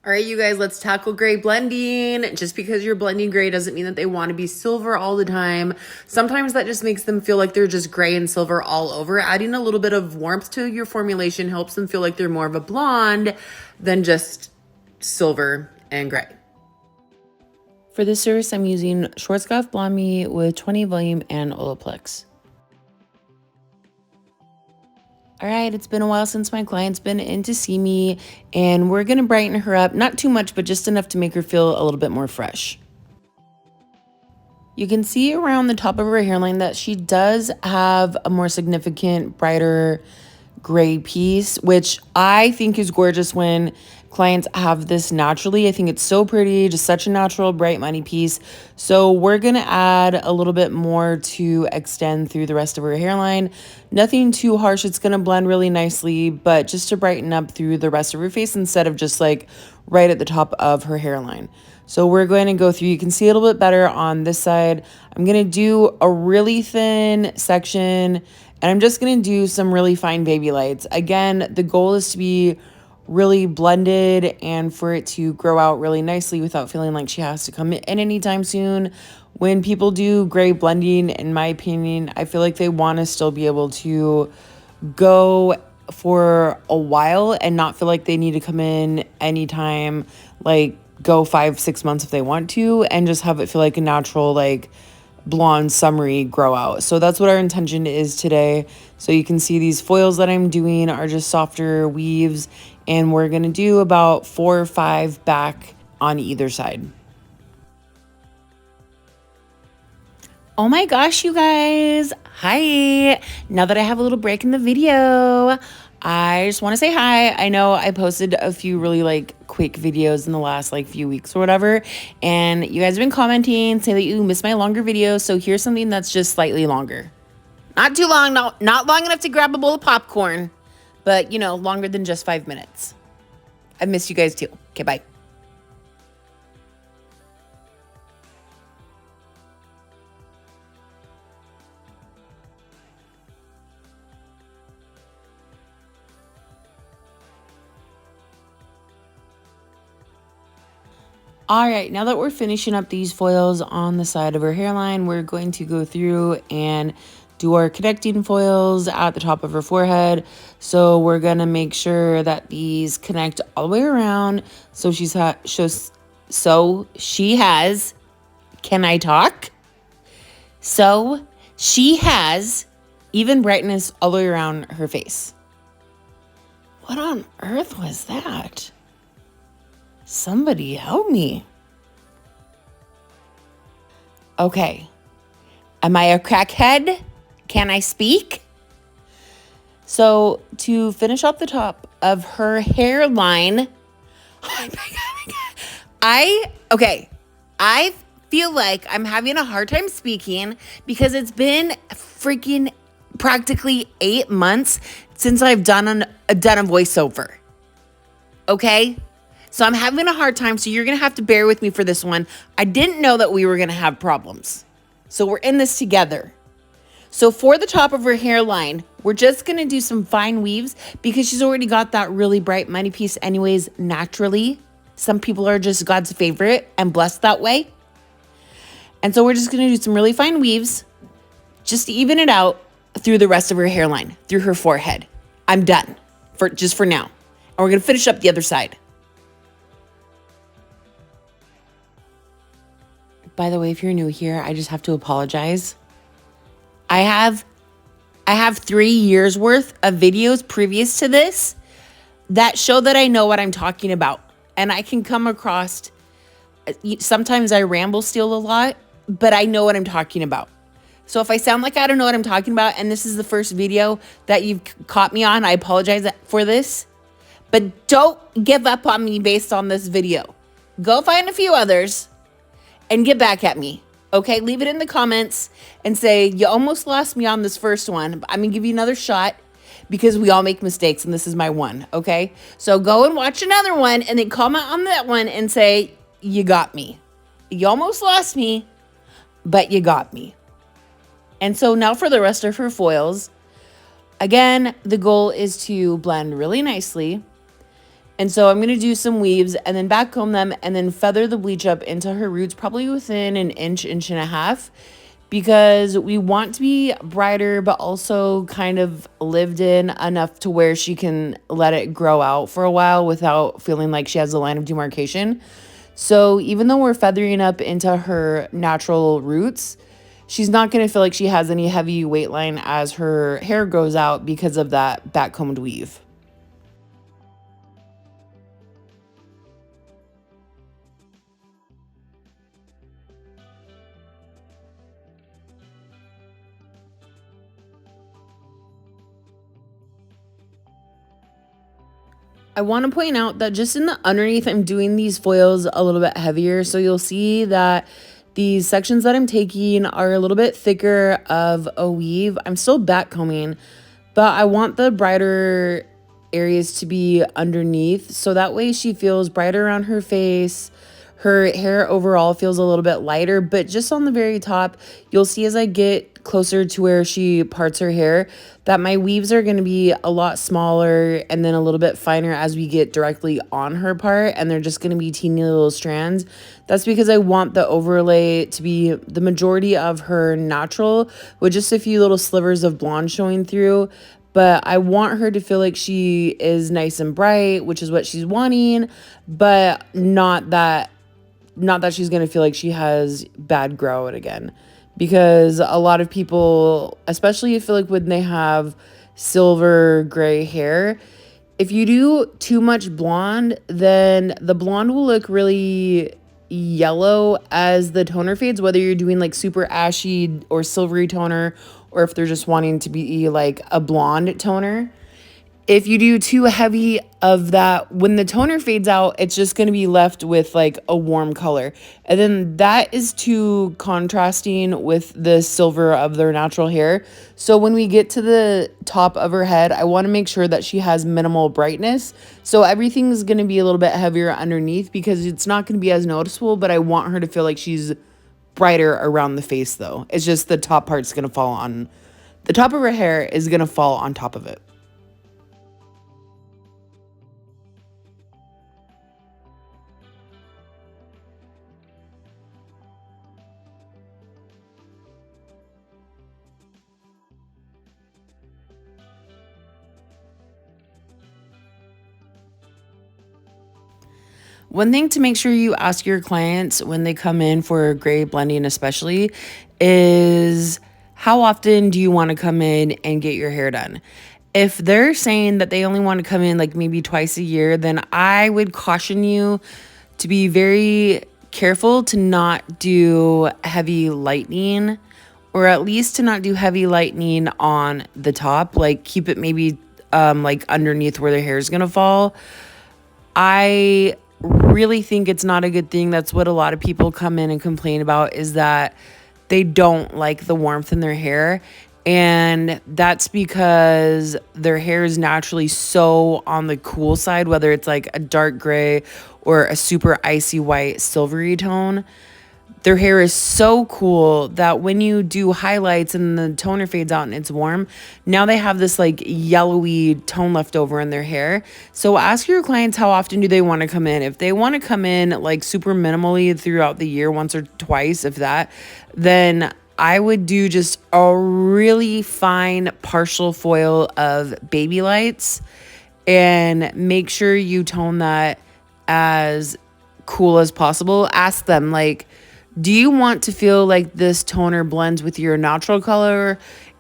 All right, you guys, let's tackle gray blending. Just because you're blending gray doesn't mean that they want to be silver all the time. Sometimes that just makes them feel like they're just gray and silver all over. Adding a little bit of warmth to your formulation helps them feel like they're more of a blonde than just silver and gray. For this service, I'm using Schwarzkopf Blonde Me with 20 volume and Olaplex. All right, it's been a while since my client's been in to see me, and we're gonna brighten her up, not too much, but just enough to make her feel a little bit more fresh. You can see around the top of her hairline that she does have a more significant, brighter gray piece, which I think is gorgeous when clients have this naturally. I think it's so pretty, just such a natural, bright, money piece. So we're gonna add a little bit more to extend through the rest of her hairline. Nothing too harsh, it's gonna blend really nicely, but just to brighten up through the rest of her face instead of just like right at the top of her hairline. So we're going to go through, you can see a little bit better on this side. I'm gonna do a really thin section, and I'm just gonna do some really fine baby lights. Again, the goal is to be really blended and for it to grow out really nicely without feeling like she has to come in anytime soon. When people do gray blending, in my opinion, I feel like they want to still be able to go for a while and not feel like they need to come in anytime, like go 5-6 months if they want to, and just have it feel like a natural, like blonde summery grow out. So that's what our intention is today. So you can see these foils that I'm doing are just softer weaves, and we're gonna do about 4 or 5 back on either side. Oh my gosh, you guys. Hi. Now that I have a little break in the video, I just want to say hi. I know I posted a few really like quick videos in the last like few weeks or whatever, and you guys have been commenting saying that you miss my longer videos. So here's something that's just slightly longer. Not too long, not long enough to grab a bowl of popcorn, but you know, longer than just 5 minutes. I miss you guys too. Okay, bye. All right, now that we're finishing up these foils on the side of her hairline, we're going to go through and do our connecting foils at the top of her forehead. So we're gonna make sure that these connect all the way around. So she has, can I talk? So she has even brightness all the way around her face. What on earth was that? Somebody help me. Okay. Am I a crackhead? Can I speak? So to finish off the top of her hairline, oh my God. I feel like I'm having a hard time speaking because it's been freaking practically 8 months since I've done a voiceover. Okay? So I'm having a hard time, so you're going to have to bear with me for this one. I didn't know that we were going to have problems. So we're in this together. So for the top of her hairline, we're just going to do some fine weaves because she's already got that really bright money piece anyways naturally. Some people are just God's favorite and blessed that way. And so we're just going to do some really fine weaves just to even it out through the rest of her hairline, through her forehead. I'm done for now. And we're going to finish up the other side. By the way, if you're new here, I just have to apologize. I have 3 years worth of videos previous to this that show that I know what I'm talking about. And I can come across, sometimes I ramble still a lot, but I know what I'm talking about. So if I sound like I don't know what I'm talking about, and this is the first video that you've caught me on, I apologize for this. But don't give up on me based on this video. Go find a few others and get back at me, okay? Leave it in the comments and say, you almost lost me on this first one. I'm gonna give you another shot because we all make mistakes and this is my one, okay? So go and watch another one and then comment on that one and say, you got me. You almost lost me, but you got me. And so now for the rest of her foils, again, the goal is to blend really nicely And so I'm going to do some weaves and then back comb them and then feather the bleach up into her roots, probably within an inch, inch and a half, because we want to be brighter, but also kind of lived in enough to where she can let it grow out for a while without feeling like she has a line of demarcation. So even though we're feathering up into her natural roots, she's not going to feel like she has any heavy weight line as her hair grows out because of that back combed weave. I want to point out that just in the underneath, I'm doing these foils a little bit heavier. So you'll see that these sections that I'm taking are a little bit thicker of a weave. I'm still back combing, but I want the brighter areas to be underneath. So that way she feels brighter around her face. Her hair overall feels a little bit lighter, but just on the very top, you'll see as I get closer to where she parts her hair that my weaves are going to be a lot smaller and then a little bit finer as we get directly on her part, and they're just going to be teeny little strands. That's because I want the overlay to be the majority of her natural with just a few little slivers of blonde showing through. But I want her to feel like she is nice and bright, which is what she's wanting, but not that she's going to feel like she has bad grow out again, because a lot of people, especially I feel like when they have silver gray hair, if you do too much blonde, then the blonde will look really yellow as the toner fades, whether you're doing like super ashy or silvery toner, or if they're just wanting to be like a blonde toner. If you do too heavy of that, when the toner fades out, it's just going to be left with like a warm color. And then that is too contrasting with the silver of their natural hair. So when we get to the top of her head, I want to make sure that she has minimal brightness. So everything's going to be a little bit heavier underneath because it's not going to be as noticeable, but I want her to feel like she's brighter around the face though. It's just the top part's going to fall on, the top of her hair is going to fall on top of it. One thing to make sure you ask your clients when they come in for gray blending, especially, is how often do you want to come in and get your hair done? If they're saying that they only want to come in like maybe twice a year, then I would caution you to be very careful to not do heavy lightening, or at least to not do heavy lightening on the top. Like keep it maybe like underneath where their hair is going to fall. I really think it's not a good thing. That's what a lot of people come in and complain about, is that they don't like the warmth in their hair. And that's because their hair is naturally so on the cool side, whether it's like a dark gray or a super icy white silvery tone. Their hair is so cool that when you do highlights and the toner fades out and it's warm, now they have this like yellowy tone left over in their hair. So ask your clients how often do they want to come in. If they want to come in like super minimally throughout the year, once or twice, if that, then I would do just a really fine partial foil of BABYLIGHTS and make sure you tone that as cool as possible. Ask them like, do you want to feel like this toner blends with your natural color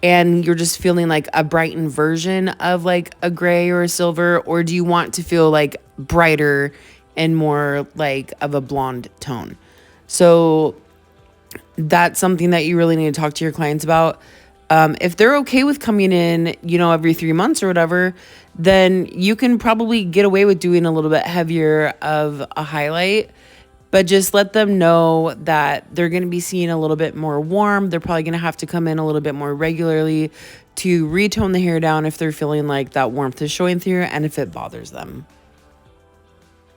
and you're just feeling like a brightened version of like a gray or a silver? Or do you want to feel like brighter and more like of a blonde tone? So that's something that you really need to talk to your clients about. If they're okay with coming in, every 3 months or whatever, then you can probably get away with doing a little bit heavier of a highlight. But just let them know that they're going to be seeing a little bit more warm. They're probably going to have to come in a little bit more regularly to retone the hair down if they're feeling like that warmth is showing through and if it bothers them.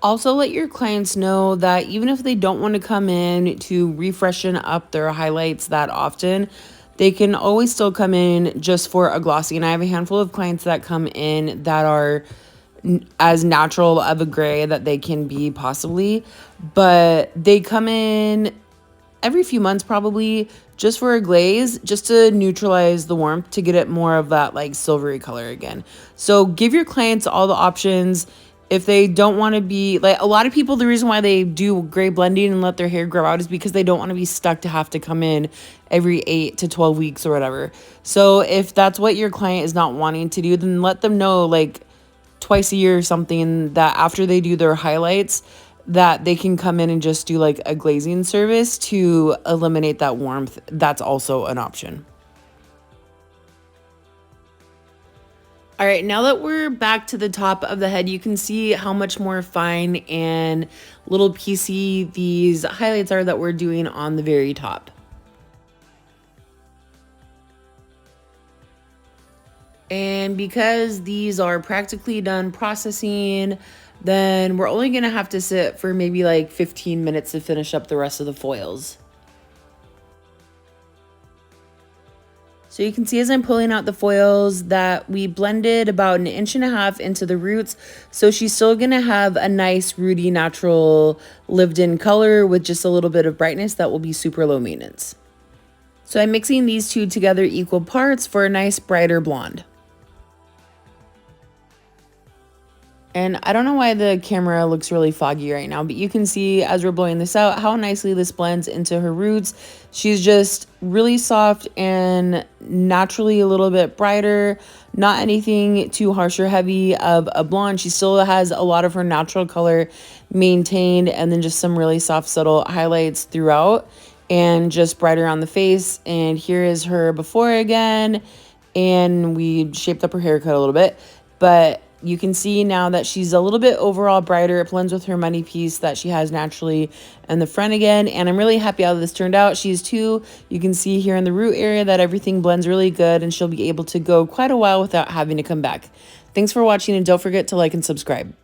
Also, let your clients know that even if they don't want to come in to refreshen up their highlights that often, they can always still come in just for a glossy. And I have a handful of clients that come in that are as natural of a gray that they can be possibly. But they come in every few months probably just for a glaze, just to neutralize the warmth, to get it more of that like silvery color again. So give your clients all the options. If they don't want to be like, a lot of people, the reason why they do gray blending and let their hair grow out is because they don't want to be stuck to have to come in every 8 to 12 weeks or whatever. So if that's what your client is not wanting to do, then let them know like twice a year or something, that after they do their highlights, that they can come in and just do like a glazing service to eliminate that warmth. That's also an option. All right, now that we're back to the top of the head, you can see how much more fine and little piecey these highlights are that we're doing on the very top. And because these are practically done processing, then we're only gonna have to sit for maybe like 15 minutes to finish up the rest of the foils. So you can see as I'm pulling out the foils that we blended about 1.5 inches into the roots. So she's still gonna have a nice, rooty, natural, lived-in color with just a little bit of brightness that will be super low maintenance. So I'm mixing these two together equal parts for a nice, brighter blonde. And I don't know why the camera looks really foggy right now, but you can see as we're blowing this out how nicely this blends into her roots. She's just really soft and naturally a little bit brighter, not anything too harsh or heavy of a blonde. She still has a lot of her natural color maintained, and then just some really soft, subtle highlights throughout and just brighter on the face. And here is her before again, and we shaped up her haircut a little bit, but you can see now that she's a little bit overall brighter. It blends with her money piece that she has naturally in the front again. And I'm really happy how this turned out. She's too, you can see here in the root area that everything blends really good, and she'll be able to go quite a while without having to come back. Thanks for watching, and don't forget to like and subscribe.